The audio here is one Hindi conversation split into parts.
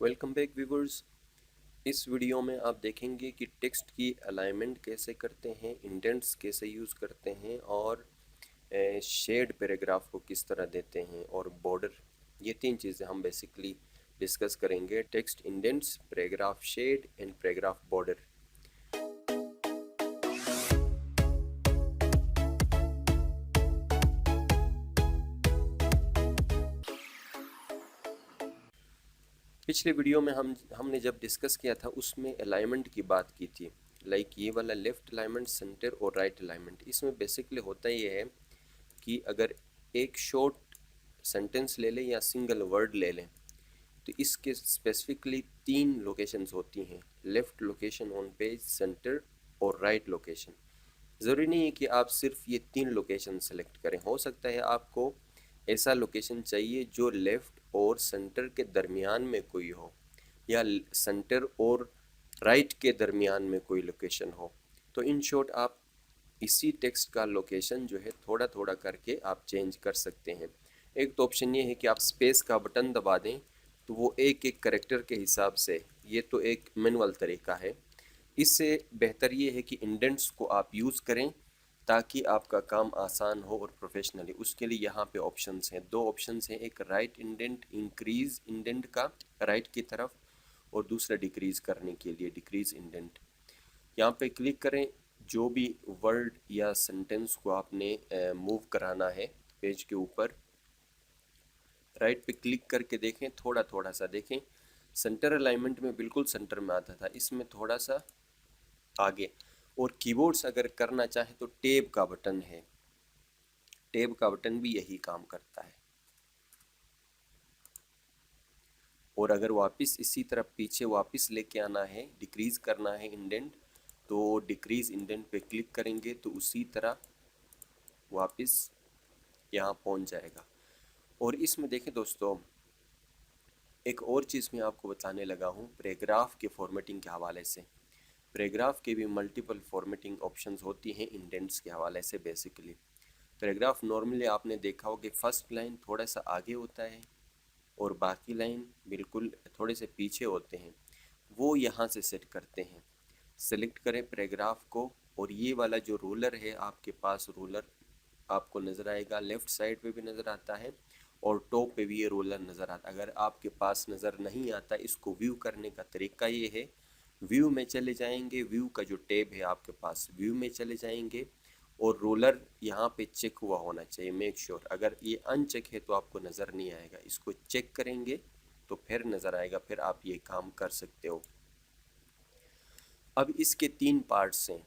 Welcome back viewers. इस वीडियो में आप देखेंगे कि टेक्स्ट की अलाइनमेंट कैसे करते हैं, इंडेंट्स कैसे यूज़ करते हैं और शेड पैराग्राफ को किस तरह देते हैं और बॉर्डर। ये तीन चीज़ें हम बेसिकली डिस्कस करेंगे: text indents, paragraph shade and paragraph border. पिछले वीडियो में हमने जब डिस्कस किया था उसमें अलाइनमेंट की बात की थी, लाइक ये वाला लेफ़्ट अलाइनमेंट, सेंटर और राइट अलाइनमेंट। इसमें बेसिकली होता ये है कि अगर एक शॉर्ट सेंटेंस ले लें या सिंगल वर्ड ले लें तो इसके स्पेसिफिकली तीन लोकेशंस होती हैं: left location on page, centre और राइट लोकेशन। ज़रूरी नहीं है कि आप सिर्फ ये तीन लोकेशन सेलेक्ट करें, हो सकता है आपको ऐसा लोकेशन चाहिए जो लेफ़्ट और सेंटर के दरमियान में कोई हो या सेंटर और राइट के दरमियान में कोई लोकेशन हो। तो इन शॉर्ट आप इसी टेक्स्ट का लोकेशन जो है थोड़ा थोड़ा करके आप चेंज कर सकते हैं। एक तो ऑप्शन ये है कि आप स्पेस का बटन दबा दें तो वो एक एक करेक्टर के हिसाब से, ये तो एक मैनुअल तरीका है। इससे बेहतर ये है कि इंडेंट्स को आप यूज़ करें ताकि आपका काम आसान हो और प्रोफेशनली। उसके लिए यहाँ पे ऑप्शंस हैं, दो ऑप्शंस हैं, एक राइट इंडेंट, इंक्रीज इंडेंट का राइट की तरफ, और दूसरा डिक्रीज करने के लिए डिक्रीज इंडेंट। यहाँ पे क्लिक करें। जो भी वर्ड या सेंटेंस को आपने मूव कराना है पेज के ऊपर, राइट पे क्लिक करके देखें, थोड़ा थोड़ा सा देखें। सेंटर अलाइनमेंट में बिल्कुल सेंटर में आता था, इसमें थोड़ा सा आगे। और कीबोर्ड्स अगर करना चाहे तो टेब का बटन है, टेब का बटन भी यही काम करता है। और अगर वापस इसी तरफ पीछे वापस लेके आना है, डिक्रीज करना है इंडेंट, तो डिक्रीज इंडेंट पे क्लिक करेंगे तो उसी तरह वापस यहाँ पहुँच जाएगा। और इसमें देखें दोस्तों, एक और चीज़ मैं आपको बताने लगा हूँ पैराग्राफ के फॉर्मेटिंग के हवाले से। पैराग्राफ के भी मल्टीपल फॉर्मेटिंग ऑप्शंस होती हैं इंडेंट्स के हवाले से। बेसिकली पैराग्राफ नॉर्मली आपने देखा हो कि फर्स्ट लाइन थोड़ा सा आगे होता है और बाकी लाइन बिल्कुल थोड़े से पीछे होते हैं। वो यहाँ से सेट करते हैं। सेलेक्ट करें पैराग्राफ को, और ये वाला जो रूलर है आपके पास, रूलर आपको नज़र आएगा, लेफ़्ट साइड पे भी नज़र आता है और टॉप पे भी ये रूलर नज़र आता है। अगर आपके पास नज़र नहीं आता, इसको व्यू करने का तरीका ये है, व्यू में चले जाएंगे, व्यू का जो टैब है आपके पास, व्यू में चले जाएंगे और रोलर यहाँ पे चेक हुआ होना चाहिए, मेक श्योर। अगर ये अनचेक है तो आपको नज़र नहीं आएगा, इसको चेक करेंगे तो फिर नज़र आएगा, फिर आप ये काम कर सकते हो। अब इसके तीन पार्ट्स हैं।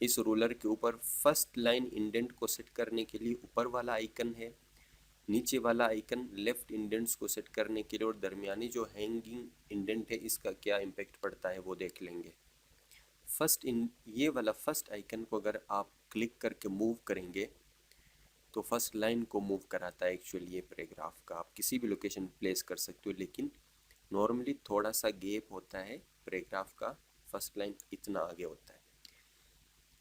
इस रोलर के ऊपर फर्स्ट लाइन इंडेंट को सेट करने के लिए ऊपर वाला आइकन है, नीचे वाला आइकन लेफ्ट इंडेंट्स को सेट करने के लिए, और दरमियानी जो हैंगिंग इंडेंट है इसका क्या इम्पेक्ट पड़ता है वो देख लेंगे। ये वाला फर्स्ट आइकन को अगर आप क्लिक करके मूव करेंगे तो फर्स्ट लाइन को मूव कराता है। एक्चुअली ये पैराग्राफ का आप किसी भी लोकेशन प्लेस कर सकते हो, लेकिन नॉर्मली थोड़ा सा गैप होता है पैराग्राफ का, फर्स्ट लाइन इतना आगे होता है।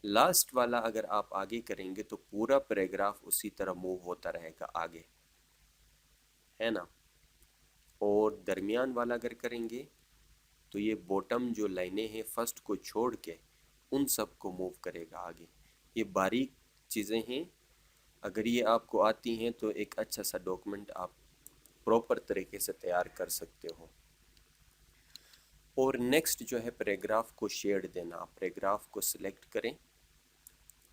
लास्ट वाला अगर आप आगे करेंगे तो पूरा पैराग्राफ उसी तरह मूव होता रहेगा आगे, है ना। और दरमियान वाला अगर करेंगे तो ये बॉटम जो लाइनें हैं फर्स्ट को छोड़ के उन सब को मूव करेगा आगे। ये बारीक चीज़ें हैं, अगर ये आपको आती हैं तो एक अच्छा सा डॉक्यूमेंट आप प्रॉपर तरीके से तैयार कर सकते हो। और नेक्स्ट जो है पैराग्राफ को शेड देना। आप पैराग्राफ को सिलेक्ट करें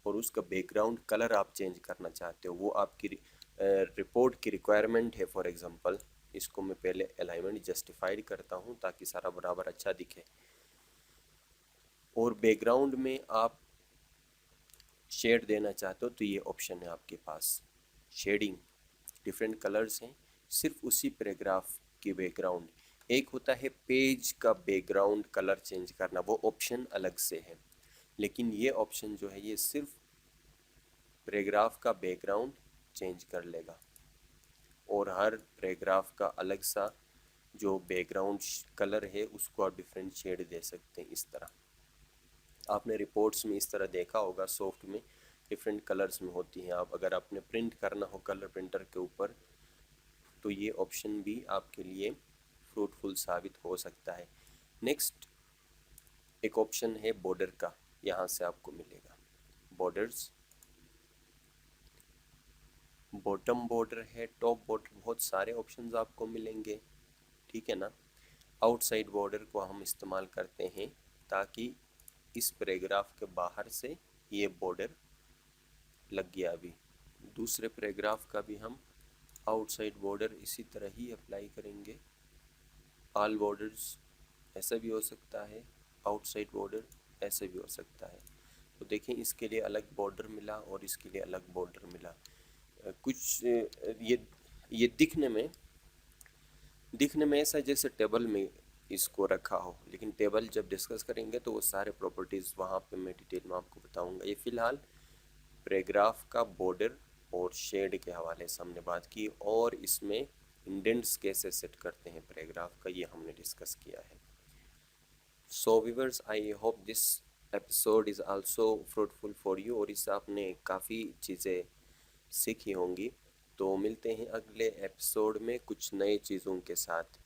और उसका बैकग्राउंड कलर आप चेंज करना चाहते हो, वो आपकी रिपोर्ट की रिक्वायरमेंट है। फॉर एग्जांपल इसको मैं पहले अलाइनमेंट जस्टिफाइड करता हूँ ताकि सारा बराबर अच्छा दिखे। और बैकग्राउंड में आप शेड देना चाहते हो तो ये ऑप्शन है आपके पास, शेडिंग। डिफरेंट कलर्स हैं सिर्फ उसी पैराग्राफ के बैकग्राउंड। एक होता है पेज का बैकग्राउंड कलर चेंज करना, वो ऑप्शन अलग से है, लेकिन ये ऑप्शन जो है ये सिर्फ पैराग्राफ का बैकग्राउंड चेंज कर लेगा। और हर पैराग्राफ का अलग सा जो बैकग्राउंड कलर है उसको आप डिफरेंट शेड दे सकते हैं। इस तरह आपने रिपोर्ट्स में इस तरह देखा होगा, सॉफ्ट में डिफरेंट कलर्स में होती हैं। आप अगर आपने प्रिंट करना हो कलर प्रिंटर के ऊपर तो ये ऑप्शन भी आपके लिए फ्रूटफुल साबित हो सकता है। नेक्स्ट एक ऑप्शन है बॉर्डर का, यहाँ से आपको मिलेगा बॉर्डर्स, बॉटम बॉर्डर है, टॉप बॉर्डर, बहुत सारे ऑप्शंस आपको मिलेंगे, ठीक है ना। आउटसाइड बॉर्डर को हम इस्तेमाल करते हैं ताकि इस पैराग्राफ के बाहर से ये बॉर्डर लग गया। अभी दूसरे पैराग्राफ का भी हम आउटसाइड बॉर्डर इसी तरह ही अप्लाई करेंगे। ऑल बॉर्डर्स ऐसा भी हो सकता है, आउटसाइड बॉर्डर ऐसे भी हो सकता है। तो देखें इसके लिए अलग बॉर्डर मिला और इसके लिए अलग बॉर्डर मिला। कुछ ये दिखने में ऐसा जैसे टेबल में इसको रखा हो, लेकिन टेबल जब डिस्कस करेंगे तो वो सारे प्रॉपर्टीज़ वहाँ पे मैं डिटेल में आपको बताऊंगा। ये फ़िलहाल पैराग्राफ का बॉर्डर और शेड के हवाले से हमने बात की, और इसमें इंडेंट्स कैसे सेट करते हैं पैराग्राफ का, ये हमने डिस्कस किया है। So viewers, I hope this episode is also fruitful for you, और इससे आपने काफ़ी चीज़ें सीखी होंगी। तो मिलते हैं अगले एपिसोड में कुछ नए चीज़ों के साथ।